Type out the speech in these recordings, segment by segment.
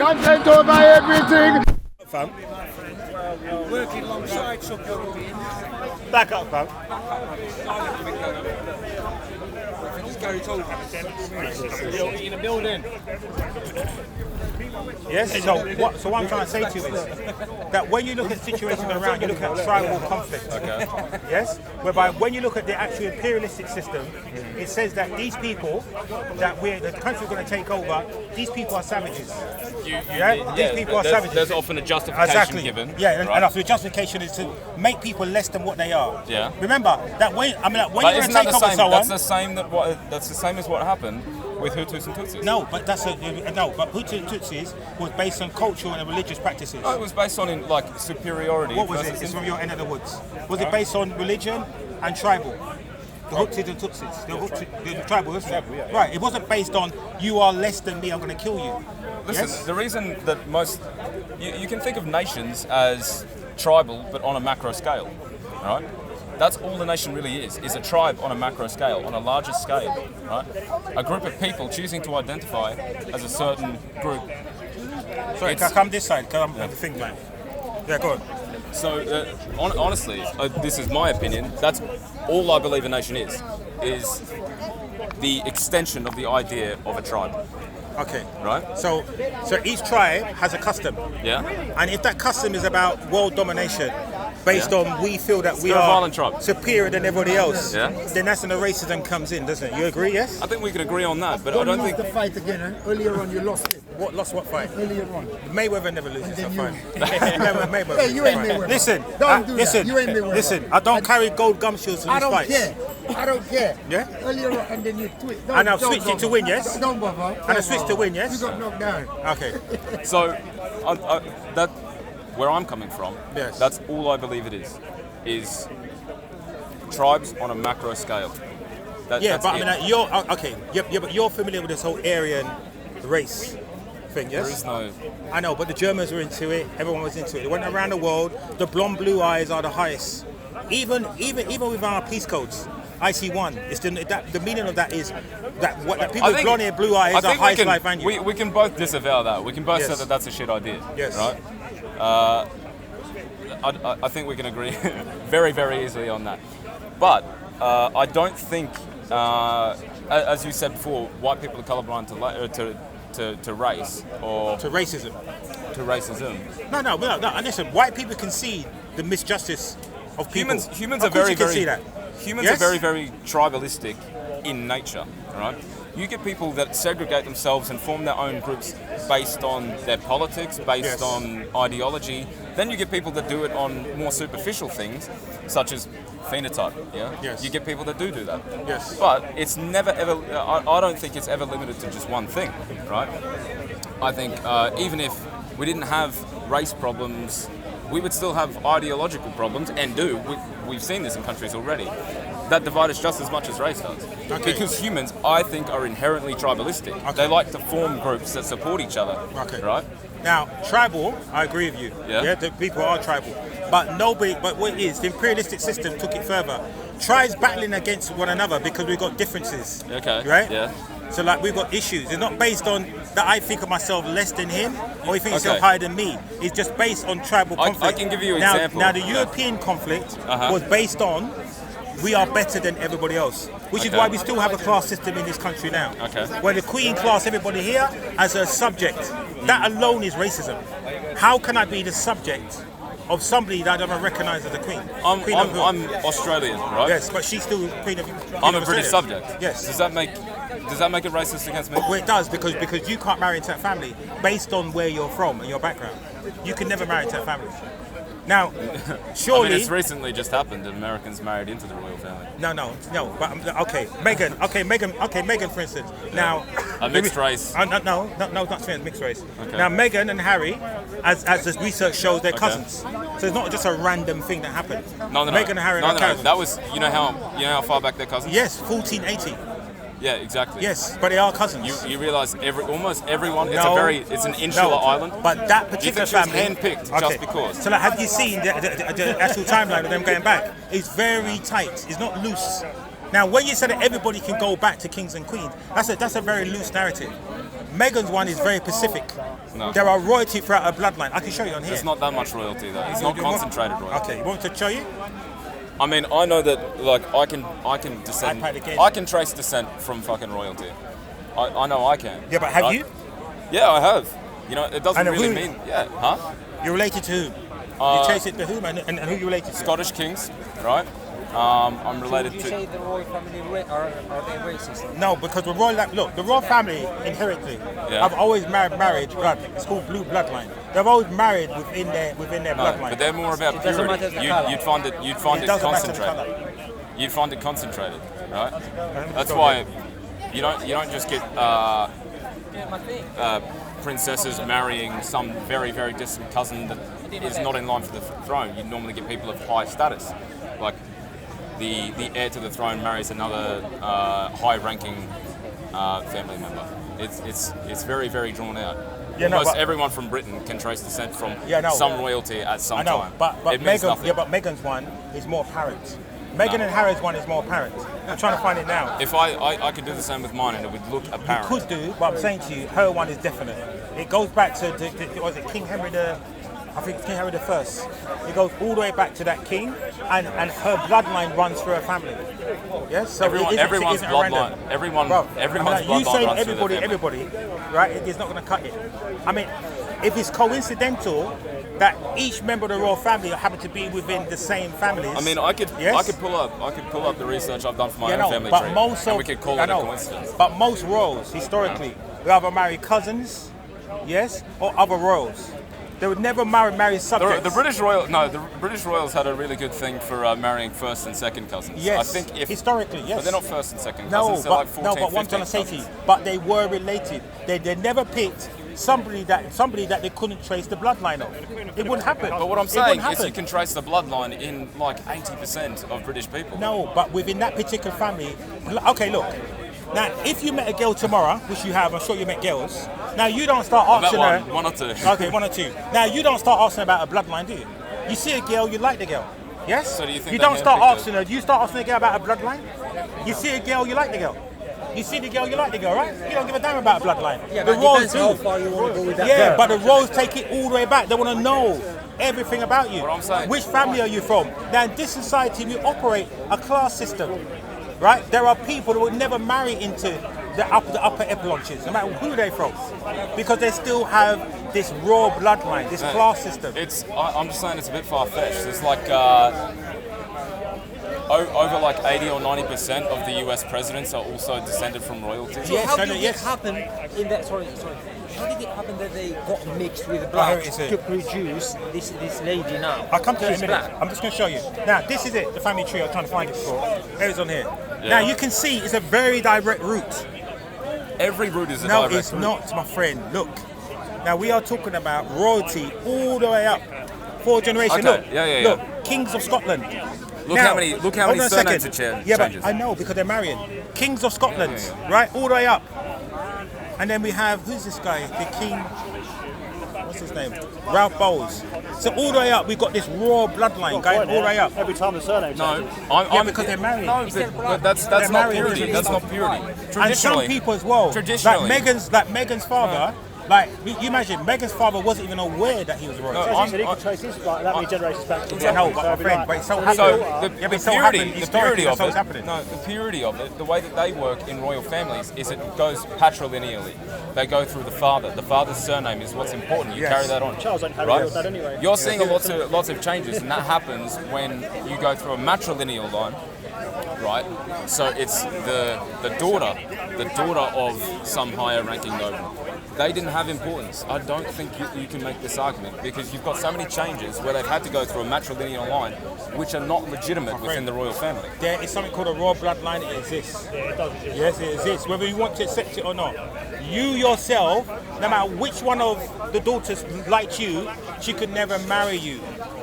content over everything. Fam. Working alongside sub-Europeans. Back up, fam. You're in a building. Yes. So what I'm trying to say to you is that when you look at situations around, you look at tribal conflict. Okay. Yes. Whereby when you look at the actual imperialistic system, it says that these people that the country's going to take over, these people are savages. These people are savages. There's often a justification given. Yeah, right? and the justification is to make people less than what they are. Yeah. Remember that when you're going to Isn't that take the over same? someone. That's the same as what happened with Hutus and Tutsis. No, but but Hutus and Tutsis was based on cultural and religious practices. No, it was based on superiority. What was it? It's from your end of the woods. Was it based on religion and tribal? The Hutus and Tutsis. The tribal, wasn't it? Yeah. Right. It wasn't based on you are less than me, I'm going to kill you. Listen, Yes? the reason that you can think of nations as tribal, but on a macro scale, right? That's all the nation really is a tribe on a macro scale, on a larger scale, right? A group of people choosing to identify as a certain group. Sorry, can I come this side? Because I'm at the thing, man. Yeah, go on. So, honestly, this is my opinion, that's all I believe a nation is the extension of the idea of a tribe. Okay. Right? So each tribe has a custom. Yeah? And if that custom is about world domination, based on we feel that we They're a are violent tribe. superior than everybody else, Yeah. then that's when the racism comes in, doesn't it? You agree, yes? I think we could agree on that, but I don't think... the fight again, Earlier on you lost it. Lost what fight? Earlier on. Mayweather never loses, so then fine. you- Mayweather. Hey, you ain't Mayweather. Listen, Don't do that. listen, You ain't Mayweather. listen. I don't carry gold gumshoes in I these don't fights. care. I don't care. Yeah? Earlier on, and then you tweet. And I've switched it to win, yes? Don't bother. And I switched to win, yes? You got knocked down. Okay. So, that where I'm coming from, Yes. that's all I believe it is tribes on a macro scale. Yeah, That's but I it. mean, you're okay. Yeah, but you're familiar with this whole Aryan race thing, yes? There is no... I know, but the Germans were into it. Everyone was into it. They went around the world. The blonde blue eyes are the highest. Even with our peace codes, IC1. It's the meaning of that is that people with blonde hair, blue eyes are highest life value. We can both disavow that. We can both Yes. say that that's a shit idea. Yes. Right? I think we can agree very, very easily on that. But I don't think, as you said before, white people are colorblind to race or To racism. to racism. No. And listen, white people can see the misjustice of people. Humans Of are course very, you can very see that. humans Yes? are very, very tribalistic in nature, right? You get people that segregate themselves and form their own groups based on their politics, based Yes. on ideology. Then you get people that do it on more superficial things, such as phenotype. Yeah. Yes. You get people that do that. Yes. But it's never ever. I don't think it's ever limited to just one thing, right? I think even if we didn't have race problems, we would still have ideological problems, and do. We've seen this in countries already. That divide us just as much as race does. Okay. Because humans, I think, are inherently tribalistic. Okay. They like to form groups that support each other. Okay. Right? Now, tribal, I agree with you. Yeah. The people are tribal. But what it is, the imperialistic system took it further. Tribes battling against one another because we've got differences. Okay. Right? Yeah. So we've got issues. It's not based on that I think of myself less than him or he thinks Okay. himself higher than me. It's just based on tribal I conflict. can give you an now, example. Now, the Yeah. European conflict Uh-huh. was based on we are better than everybody else, which is Okay. why we still have a class system in this country now. Okay. Where the Queen class everybody here as a subject. That alone is racism. How can I be the subject of somebody that I don't recognise as a queen? Queen of who? I'm Australian, right? Yes, but she's still queen of. I'm a of British Australia. subject. Yes. Does that make it racist against me? Well, it does because you can't marry into that family based on where you're from and your background. You can never marry into that family. Now, surely. I mean, it's recently just happened that Americans married into the royal family. No. But Meghan, for instance. Now, A mixed race. No, not mixed race. Okay. Now, Meghan and Harry, as the research shows, they're cousins. So it's not just a random thing that happened. No. Meghan and Harry are cousins. That was, you know how far back they're cousins? Yes, 1480. Yeah, exactly. Yes, but they are cousins. You realise almost everyone. It's an insular island. But that Do you particular think she was family, handpicked just because? So have you seen the actual timeline of them going back? It's very tight. It's not loose. Now, when you say that everybody can go back to kings and queens, that's a very loose narrative. Meghan's one is very Pacific. No. There are royalty throughout her bloodline. I can show you on here. It's not that much royalty though. It's not concentrated royalty. Okay, you want me to show you? I mean, I know that like I can descend. iPad again. I can trace descent from fucking royalty. I know I can. Yeah, but have right? you? Yeah, I have. You know, it doesn't And really who- mean. Yeah, huh? You're related to who? You trace it to whom and who you related to? Scottish kings, right? I'm related Would you to. say the royal family are they racist? No, because the royal the royal family inherently Yeah. have always married blood. It's called blue bloodline. They've always married within their No, bloodline. but they're more about It doesn't purity. matter the colour. You'd find It it doesn't matter the concentrated. colour. You'd find it concentrated, right? That's go why you don't just get princesses marrying some very, very distant cousin that is not in line for the throne. You normally get people of high status, like the heir to the throne marries another high-ranking family member. It's very, very drawn out. Yeah, no, Almost but- everyone from Britain can trace descent from Yeah, no. some royalty at some I know, time. but it means nothing. Meghan's one is more apparent. Meghan and Harry's one is more apparent. I'm trying to find it now. If I could do the same with mine and it would look apparent. Could do, but I'm saying to you, her one is definite. It goes back to was it King Henry I think King Henry I. It goes all the way back to that king, and her bloodline runs through her family. Yes, so Everyone's it bloodline. random. Everyone's Bro, bloodline you say runs through their everybody, family. right? It's not going to cut it. I mean, if it's coincidental that each member of the royal family happen to be within the same families. I mean, I could Yes? pull up the research I've done for my Yeah, own no, family but tree, most and of we could call I it a know, coincidence. But most royals historically, they either marry cousins, yes, or other royals. They would never marry subjects. The British Royals had a really good thing for marrying first and second cousins. Yes, I think historically, yes. But they're not first and second No, cousins. They're but like 14, what I'm trying to say 15 to you, cousins. but they were related. They never picked somebody that they couldn't trace the bloodline of. It wouldn't happen. But what I'm It saying wouldn't is you happen. can trace the bloodline in like 80% of British people. No, but within that particular family. Okay, look. Now, if you met a girl tomorrow, which you have, I'm sure you met girls. Now, you don't start I've met asking her. one or two. Okay, one or two. Now, you don't start asking about a bloodline, do you? You see a girl, you like the girl. Yes? So do you think you they don't start handpicked asking her. Do you start asking a girl about a bloodline? You see a girl, you like the girl. You see the girl, you like the girl, right? You don't give a damn about a bloodline. Yeah, the but it royals depends how far you want to go with that Yeah, girl. but the royals take it all the way back. They want to know everything about you. What I'm saying- Which family are you from? Now, in this society, we operate a class system, right? There are people who would never marry into the upper echelons, no matter who they're from, because they still have this raw bloodline, this class system. I'm just saying it's a bit far-fetched. It's like over like 80 or 90% of the US presidents are also descended from royalty. So Yes, how I did know, it yes. happen in that? Sorry. How did it happen that they got mixed with here black it is here. to produce this lady now? I'll come to it in a She's minute. black. I'm just going to show you. Now, this is it, the family tree I'm trying to find it for. Here it's on here. Now, you can see it's a very direct route. Every route is a No, direct it's route. not, my friend. Look. Now, we are talking about royalty all the way up. 4 generations. Okay, Look. yeah. Look, kings of Scotland. Look Now, how many hold on a surnames second. it Yeah, changes. but I know because they're marrying. Kings of Scotland, Yeah. right? All the way up. And then we have, who's this guy? The king, what's his name? Ralph Bowles. So all the way up, we've got this raw bloodline going all the way up. Every time the surname No, changes. I'm because they're married. No, but that's They're not married. purity. That's not purity. And some Traditionally, people as well. Traditionally. Like Meghan's father, like you imagine, Meghan's father wasn't even aware that he was royal. No, As you said, he could trace this like that many generations back. Yeah, no, but my it'd be friend, like- but it's so so happened. So Yeah, the but it's so happened. purity Historically, of that's it. what's happening. No, the purity of it. The way that they work in royal families is it goes patrilineally. They go through the father. The father's surname is what's important. You Yes. carry that on. Charles don't have right? it, that anyway. You're seeing lots of changes, and that happens when you go through a matrilineal line. Right, so it's the daughter of some higher ranking noble. They didn't have importance. I don't think you can make this argument because you've got so many changes where they've had to go through a matrilineal line, which are not legitimate within the royal family. There is something called a royal bloodline. It exists. Yeah, it does exist. Yes, it exists. Whether you want to accept it or not, you yourself, no matter which one of the daughters liked you, she could never marry you.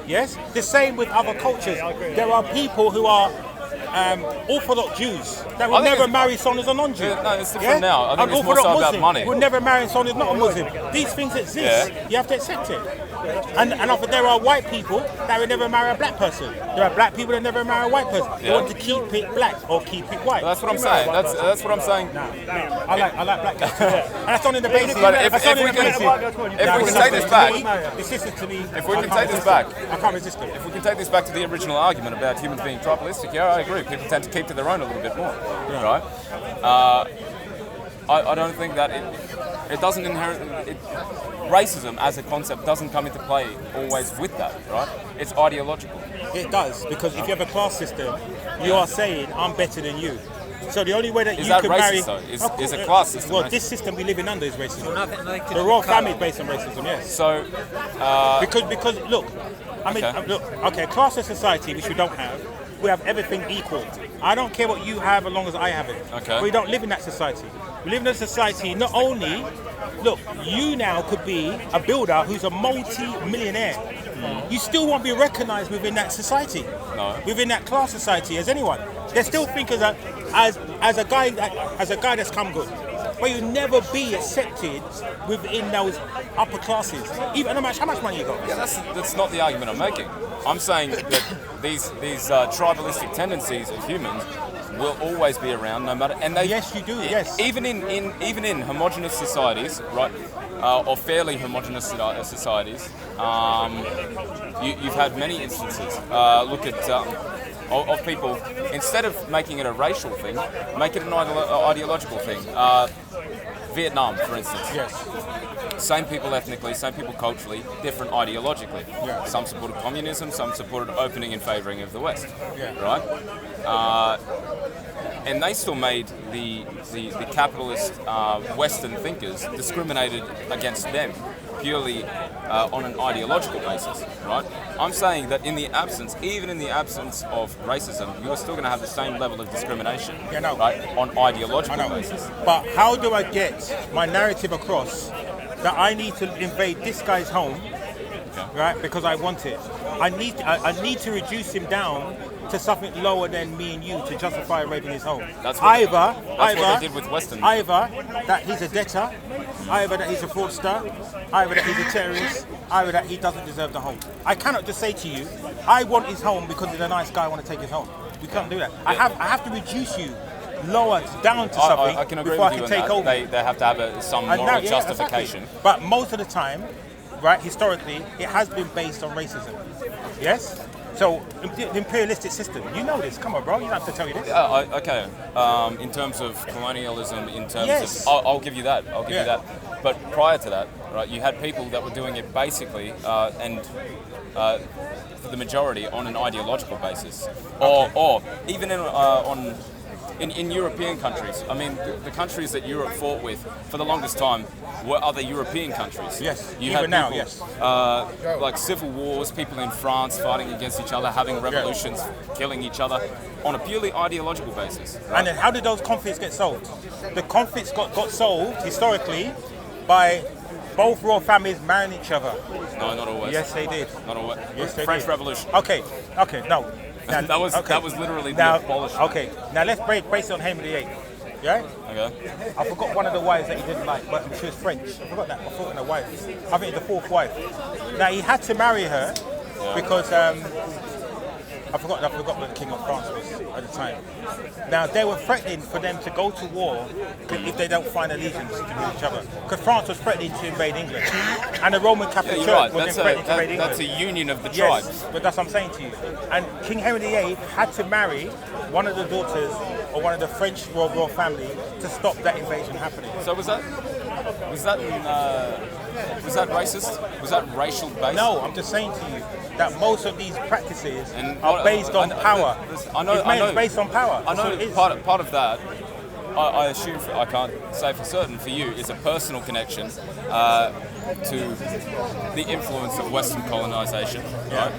Yes. The same with other cultures. There are people who are Orthodox Jews that I will think never it's- marry someone who's a non-Jew. Yeah, no, it's different now. I think An it's more Orthodox so about Muslim money. would never marry someone who's not a Muslim. These things exist. Yeah. You have to accept it. And often there are white people that would never marry a black person. There are black people that never marry a white person. They want to keep it black or keep it white. That's what I'm saying. That's what I'm saying. I like black guys too. And that's only the basis. But if we can take this back, if we can take this back, I can't resist it. if we can take this back to the original argument about humans being tribalistic, yeah, I agree. People tend to keep to their own a little bit more, right? I don't think that it doesn't inherently. Racism as a concept doesn't come into play always with that, right? It's ideological. It does, because if you have a class system, you are saying I'm better than you. So the only way that Is you that can racist, marry though? Is a class system Well, racist? this system we live in under is racism. Nothing like The royal family is based on racism, yes. So, Because look, I mean, Okay. look, okay, class of society, which we don't have, we have everything equal. I don't care what you have as long as I have it. Okay. We don't live in that society. We live in a society, not only, look, you now could be a builder who's a multi-millionaire. You still won't be recognized within that society, No. within that class society as anyone. They still think as a guy that's come good. But you'll never be accepted within those upper classes, even no matter how much money you got. yeah, that's not the argument I'm making. I'm saying that these tribalistic tendencies of humans will always be around, no matter. And they, Yes, you do. Yes. even in homogenous societies, right, or fairly homogenous societies, you've had many instances. Look at of people, instead of making it a racial thing, make it an ideological thing. Vietnam, for instance. Yes. Same people ethnically, same people culturally, different ideologically. Yeah. Some supported communism, some supported opening and favouring of the West. Yeah. Right? And they still made the capitalist Western thinkers discriminated against them purely on an ideological basis, right? I'm saying that even in the absence of racism, you are still going to have the same level of discrimination, Yeah, no. right, on ideological I know. basis. But how do I get my narrative across that I need to invade this guy's home, right? Because I want it. I need to reduce him down to something lower than me and you to justify raiding his home. That's what Either they did with Western. Either that he's a debtor, either that he's a fraudster, either that he's a terrorist, either that he doesn't deserve the home. I cannot just say to you, I want his home because he's a nice guy, I want to take his home. We can't do that. I have to reduce you lower down to something I can agree before with I you can on take that. over. They have to have some And moral now- yeah, justification. exactly. But most of the time, right, historically, it has been based on racism. Yes? So, the imperialistic system, you know this. Come on, bro, you don't have to tell you this. Okay. In terms of colonialism, in terms Yes. of, I'll give you that. I'll give Yeah. you that. But prior to that, right, you had people that were doing it basically, for the majority, on an ideological basis, or even in European countries. I mean, the countries that Europe fought with for the longest time were other European countries. Yes, you even had now, people, yes. like civil wars, people in France fighting against each other, having revolutions, killing each other on a purely ideological basis. And then how did those conflicts get solved? The conflicts got solved historically by both royal families marrying each other. No, not always. Yes, they did. Not always. Yes, they French did. Revolution. Okay, now. That was literally the abolishment. Okay, now let's base it on Henry VIII. Yeah? Okay. I forgot one of the wives that he didn't like, but she was French. I forgot that. I thought in a wife. I think the fourth wife. Now he had to marry her because I forgot what the King of France was at the time. Now they were threatening for them to go to war if they don't find allegiance to each other. Because France was threatening to invade England, and the Roman Catholic You're Church right. was threatening to invade England. That's a union of the tribes. Yes, but that's what I'm saying to you. And King Henry VIII had to marry one of the daughters or one of the French royal family to stop that invasion happening. So was that racist? Was that racial based? No, I'm just saying to you that most of these practices And are based on power. I know. It's based on power. I That's know what it is. part of that. I assume, I can't say for certain for you, is a personal connection to the influence of Western colonisation, right?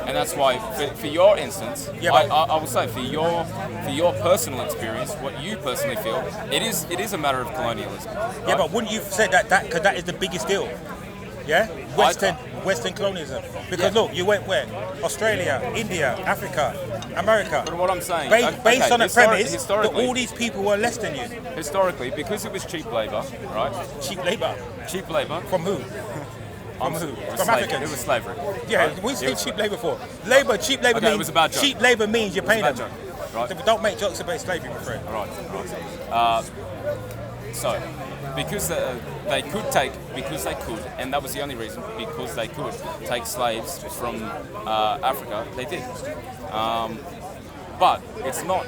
And that's why, for your instance, I will say, for your personal experience, what you personally feel, it is a matter of colonialism. Yeah, right? but wouldn't you say that because that is the biggest deal? Yeah, Western colonialism. Because look, you went where? Australia, India, Africa, America. But what I'm saying, Based on the premise that historically, all these people were less than you. historically, because it was cheap labour, right? Cheap labour. Cheap labour. From who? From who? It was From slavery. Africans? It was slavery. Yeah, Right? we say It was- cheap labour for. Labour, cheap labour Okay, it means was a bad joke. cheap labour means you're paying Bad them. joke. Right. So don't make jokes about slavery, my friend. Right. So, because they could, and that was the only reason, because they could take slaves from Africa, they did. But it's not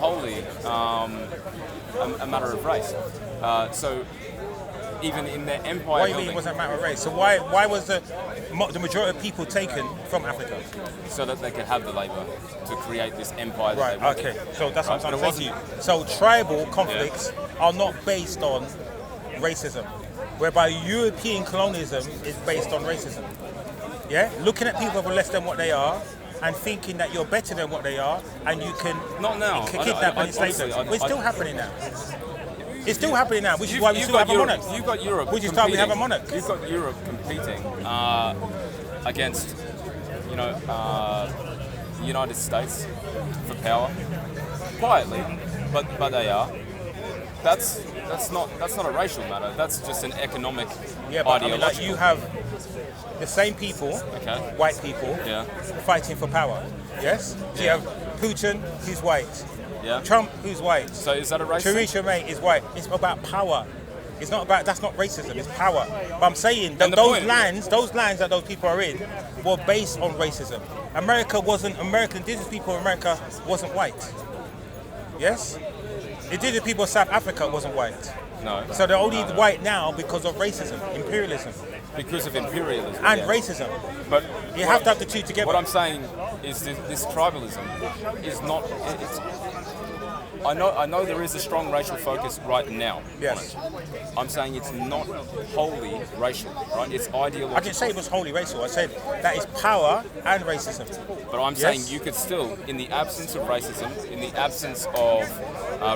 wholly a matter of race. So even in their empire What do you building, mean it wasn't a matter of race? So why was the majority of people taken from Africa? so that they could have the labour to create this empire that Right, they wanted. okay. So that's what Right, I'm but trying it to say to you. So tribal conflicts are not based on racism, whereby European colonialism is based on racism. Yeah? Looking at people for less than what they are and thinking that you're better than what they are and you can Not now. kidnap and enslave them. Honestly, It's still happening now. It's still happening now, which is why we still have a monarch. You've got Europe. Which is why we have a monarch. You've got Europe competing against, the United States for power, quietly, but they are. That's not a racial matter. That's just an economic Yeah, but I mean, ideological. like, you have the same people, Okay. white people, Yeah. fighting for power. Yes? So you have Putin, who's white. Yeah. Trump, who's white. So is that a race thing? Theresa May is white. It's about power. It's not about, that's not racism, it's power. But I'm saying that And the those point- lands that those people are in were based on racism. Indigenous people in America wasn't white. Yes? Indigenous people of South Africa wasn't white. No. So they're only No. white now because of racism, imperialism, Because of imperialism. and yeah. racism. But You have to have the two together. What I'm saying is this tribalism is not. I know there is a strong racial focus right now. Yes. on it. I'm saying it's not wholly racial, right? It's ideological. I didn't say it was wholly racial. I said that is power and racism. But I'm Yes. saying you could still, in the absence of racism, in the absence of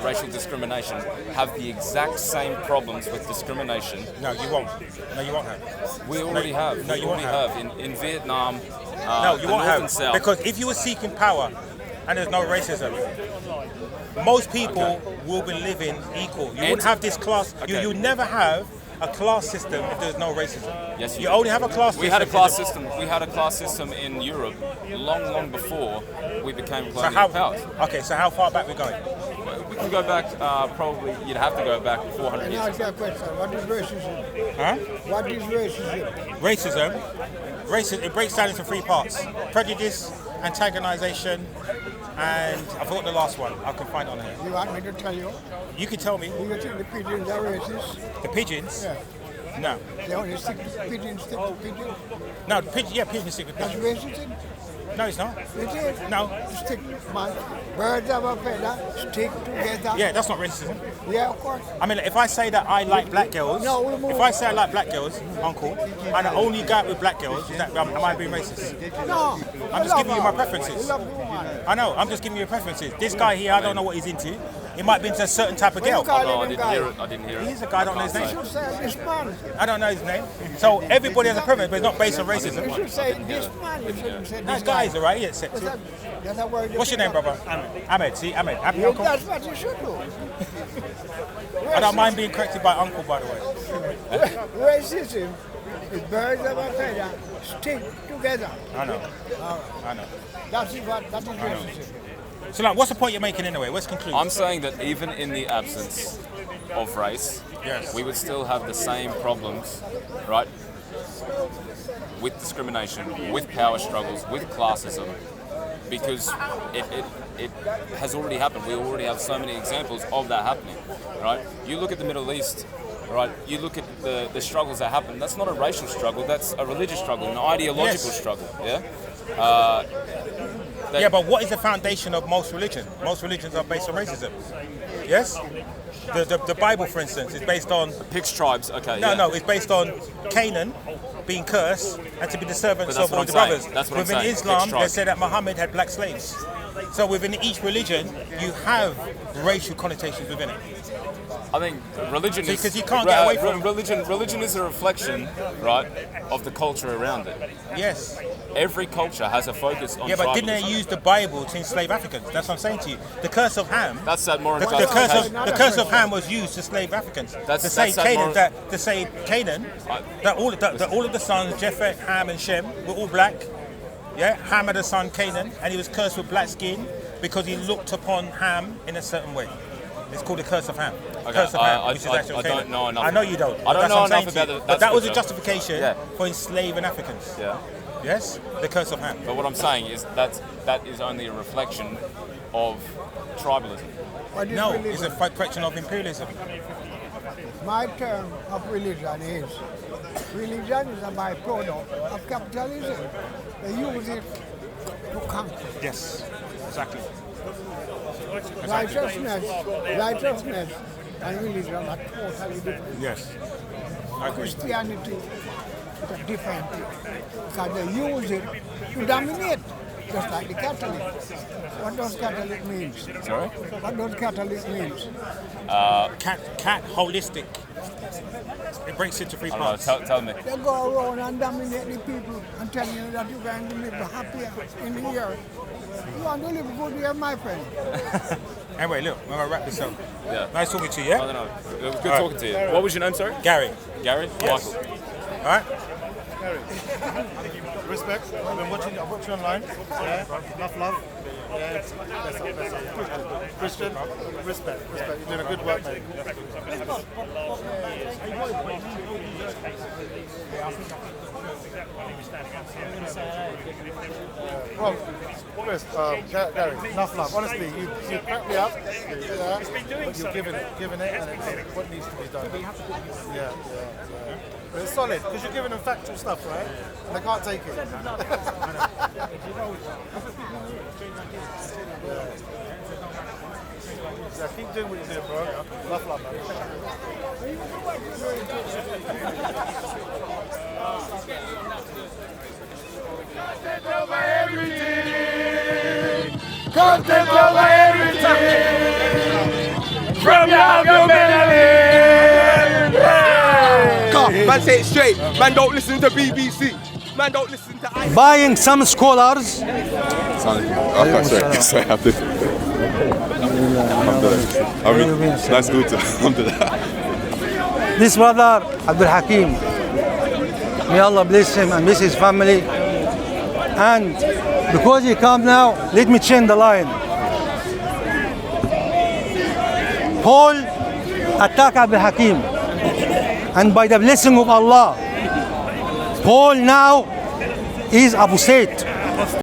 racial discrimination, have the exact same problems with discrimination. No, you won't. No, you won't have. We already have. No, We you won't already have. In Vietnam, No, you the won't North have. and South. Because if you were seeking power and there's no racism, most people will be living equal. You wouldn't have this class. Okay. You never have a class system if there's no racism. Yes, you only have a class system. We had a class system. We had a class system in Europe long before we became So colonial how? powers. Okay, so how far back we going? We can go back. Probably you'd have to go back 400 Let me years. ask you a question. What is racism? Huh? What is racism? Racism, it breaks down into three parts: prejudice, antagonization, and I forgot the last one. I can find it on here. You want me to tell you? You can tell me. Do you think the pigeons are racist? The pigeons? Yeah. No. They only stick to pigeons, No, pigeons stick with That's pigeons. racism. No, it's not. It is. No. Stick, man. Birds of a feather stick together. Yeah, that's not racism. Yeah, of course. I mean, if I say that I like black girls, No, we'll move if I say I like black girls, uncle, and I only go out with black girls, is that, am I being racist? No. I'm just giving you my preferences. You love the woman. I know, I'm just giving you preferences. This guy here, I don't know what he's into. He might be into a certain type of What do girl. you call No, I him, didn't guy? hear it. I didn't hear it. He's a guy, I don't know his You name. should say this man. I don't know his name. So everybody has a preference, but it's not based on You racism. should say this man. You shouldn't say Nice this guy. guys, alright, he accepts it. That's a word. What's your name, brother? Ahmed. See, Ahmed. Happy You, uncle? that's what you should do. I don't mind being corrected by uncle, by the way. Racism is birds of a feather stick together. I know. I know. That is racism. So, like, what's the point you're making anyway? Let's conclude. I'm saying that even in the absence of race, Yes. we would still have the same problems, right? With discrimination, with power struggles, with classism, because it has already happened. We already have so many examples of that happening, right? You look at the Middle East, right? You look at the struggles that happen. That's not a racial struggle. That's a religious struggle, an ideological Yes. struggle. Yeah. Yeah, but what is the foundation of most religions? Most religions are based on racism. Yes? The Bible, for instance, is based on... Picks tribes. Okay. No, yeah. no, it's based on Canaan being cursed and to be the servants But that's of all what the I'm saying. brothers. That's what I'm Within saying. Islam, Picks they tribes. say that Muhammad had black slaves. So within each religion, you have racial connotations within it. I think religion is Because you can't get away from- religion. Religion is a reflection, right, of the culture around it. Yes. Every culture has a focus on Yeah, but didn't they tribalism. use the Bible to enslave Africans? That's what I'm saying to you. The curse of Ham. That's that more The curse of Ham was used to slave Africans. To say Canaan, that all of the sons, Japheth, Ham, and Shem, were all black. Yeah, Ham had a son Canaan, and he was cursed with black skin because he looked upon Ham in a certain way. It's called the curse of Ham. Curse of Ham, which is actual Canaan. don't know enough. I know you don't. I don't That's know what I'm enough saying about to you. the. But that was a scripture. justification for enslaving Africans. Yeah. Yes, the curse of Ham. But what I'm saying is that is only a reflection of tribalism. No, it's a reflection of imperialism. My term of religion is a byproduct of capitalism. They use it to conquer. Yes, exactly. Righteousness and religion are totally different. Yes, I agree. Christianity is a different thing because they use it to dominate, just like the Catholics. What does Catholic mean? Sorry? What does Catholic mean? Cat holistic. It breaks into three I don't know, parts. tell me. They go around and dominate the people and tell you that you're going to live happier in here. You want to live good here, my friend. Anyway, look, I'm going to wrap this up. Yeah. Nice talking to you, I yeah? don't know. It was good talking to you. What was your name, sorry? Gary. Gary? Yes. Michael. All right? Respect. I've watched you online. Yeah. Enough love. Yeah. That's all. Christian. Respect. You're doing a good work, mate. Well, Chris, Gary, enough love. Honestly, you crack me up. Yeah, but you're giving it, and it's what needs to be done. Yeah. But it's solid because you're giving them factual stuff, right? And they can't take it. Yeah, keep doing what you're doing, bro. Love, man. Content over everything. From your melody. Come, man, say it straight. Man, don't listen to BBC. Man, don't listen to Buying some scholars. Sorry, I have to. I mean, that's good. This brother, Abdul Hakim, may Allah bless him and bless his family. And because he come now, let me change the line. Paul attacked Abdul Hakim. And by the blessing of Allah, Paul now is apostate.